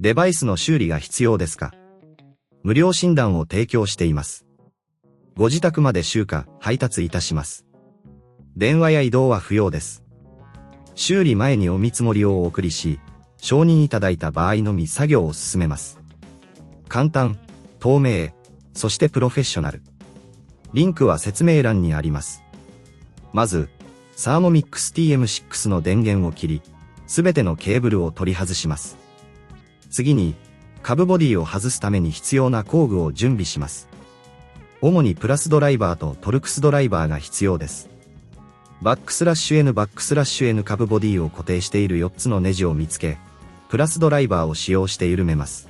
デバイスの修理が必要ですか？無料診断を提供しています。ご自宅まで集荷、配達いたします。電話や移動は不要です。修理前にお見積もりをお送りし、承認いただいた場合のみ作業を進めます。簡単、透明、そしてプロフェッショナル。リンクは説明欄にあります。まず、Thermomix TM6 の電源を切り、すべてのケーブルを取り外します。次に、下部ボディを外すために必要な工具を準備します。主にプラスドライバーとトルクスドライバーが必要です。バックスラッシュ N 下部ボディを固定している4つのネジを見つけ、プラスドライバーを使用して緩めます。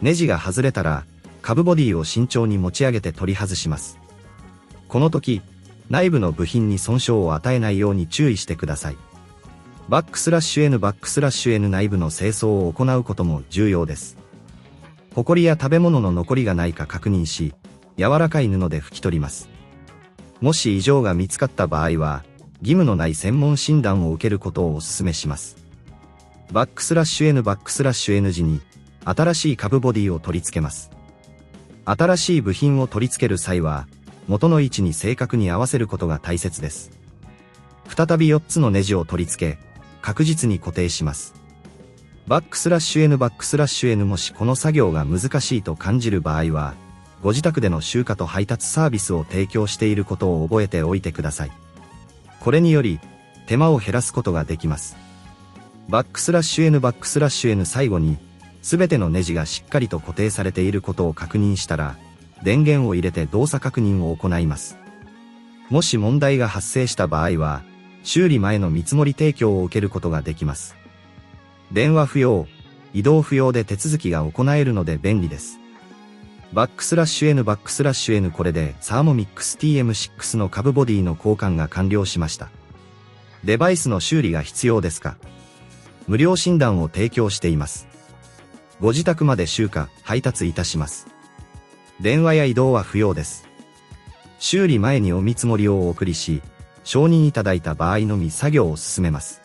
ネジが外れたら、下部ボディを慎重に持ち上げて取り外します。この時、内部の部品に損傷を与えないように注意してください。バックスラッシュ N 内部の清掃を行うことも重要です。ホコリや食べ物の残りがないか確認し、柔らかい布で拭き取ります。もし異常が見つかった場合は、義務のない専門診断を受けることをお勧めします。バックスラッシュ N 時に、新しい下部ボディを取り付けます。新しい部品を取り付ける際は、元の位置に正確に合わせることが大切です。再び4つのネジを取り付け、確実に固定します。バックスラッシュ N もしこの作業が難しいと感じる場合は、ご自宅での集荷と配達サービスを提供していることを覚えておいてください。これにより、手間を減らすことができます。バックスラッシュ N 最後に、すべてのネジがしっかりと固定されていることを確認したら、電源を入れて動作確認を行います。もし問題が発生した場合は、修理前の見積もり提供を受けることができます。電話不要、移動不要で手続きが行えるので便利です。バックスラッシュ N これでThermomix TM6 の下部ボディの交換が完了しました。デバイスの修理が必要ですか？無料診断を提供しています。ご自宅まで集荷、配達いたします。電話や移動は不要です。修理前にお見積もりをお送りし、承認いただいた場合のみ作業を進めます。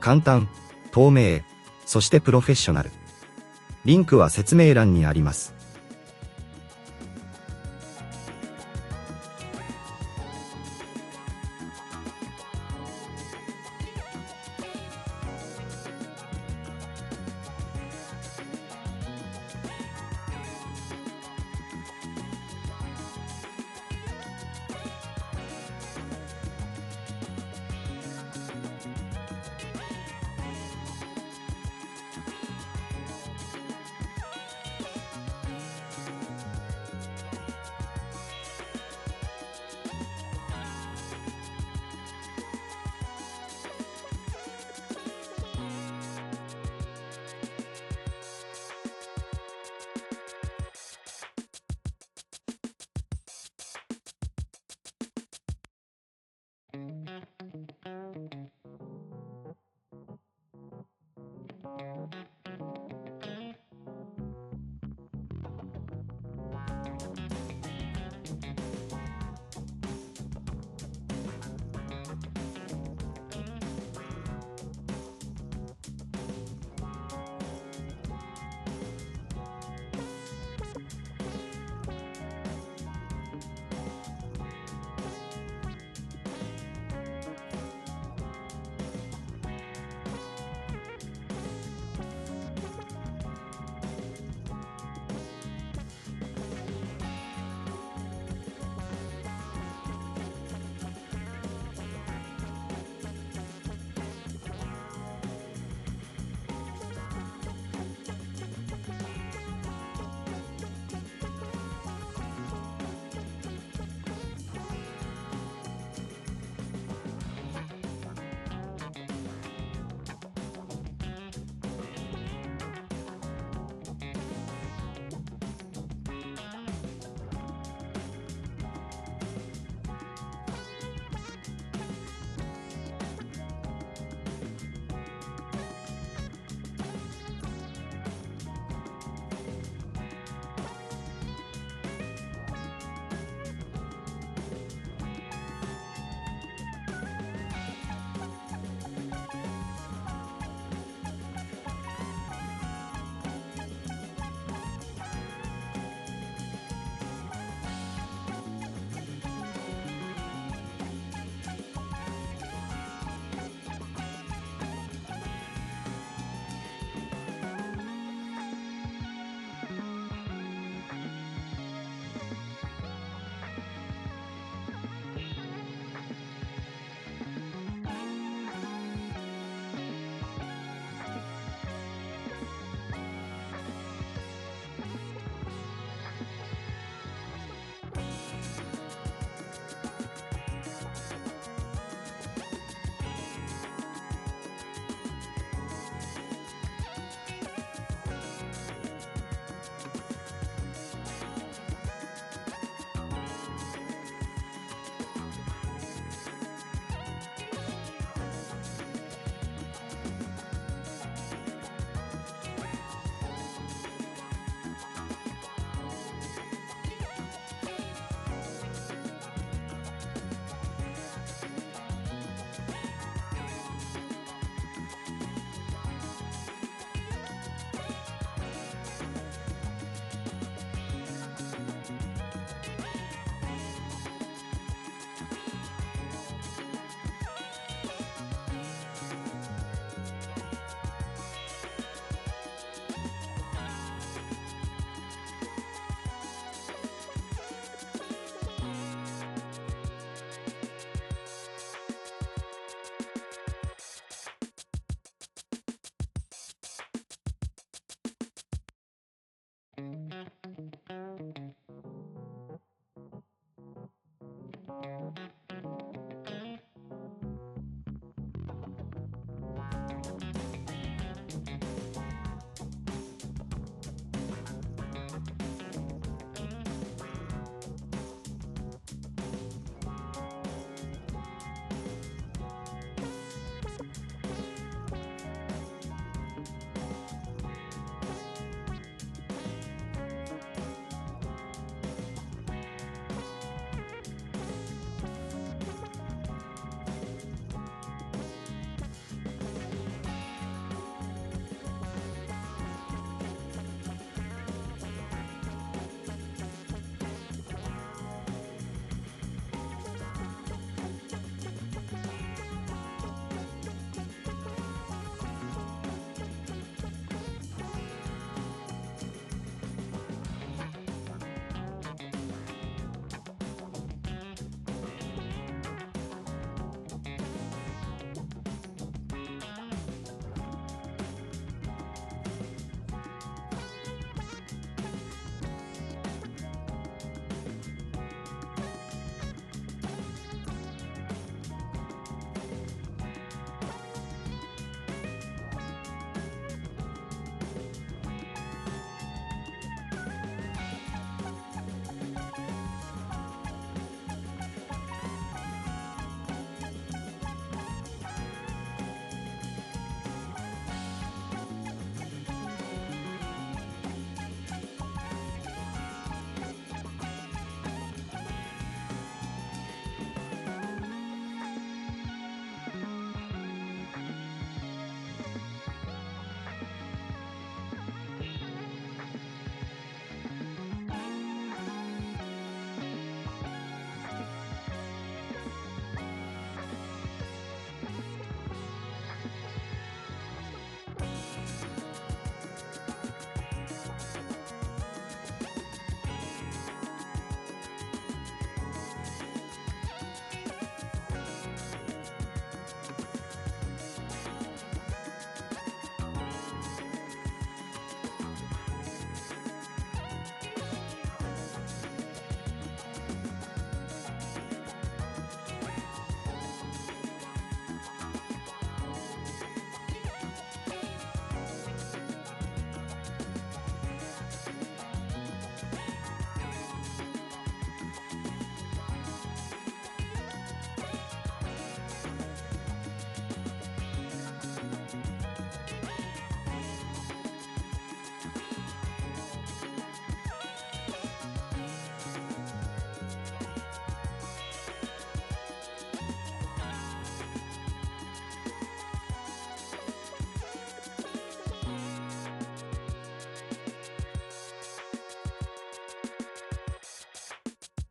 簡単、透明、そしてプロフェッショナル。リンクは説明欄にあります。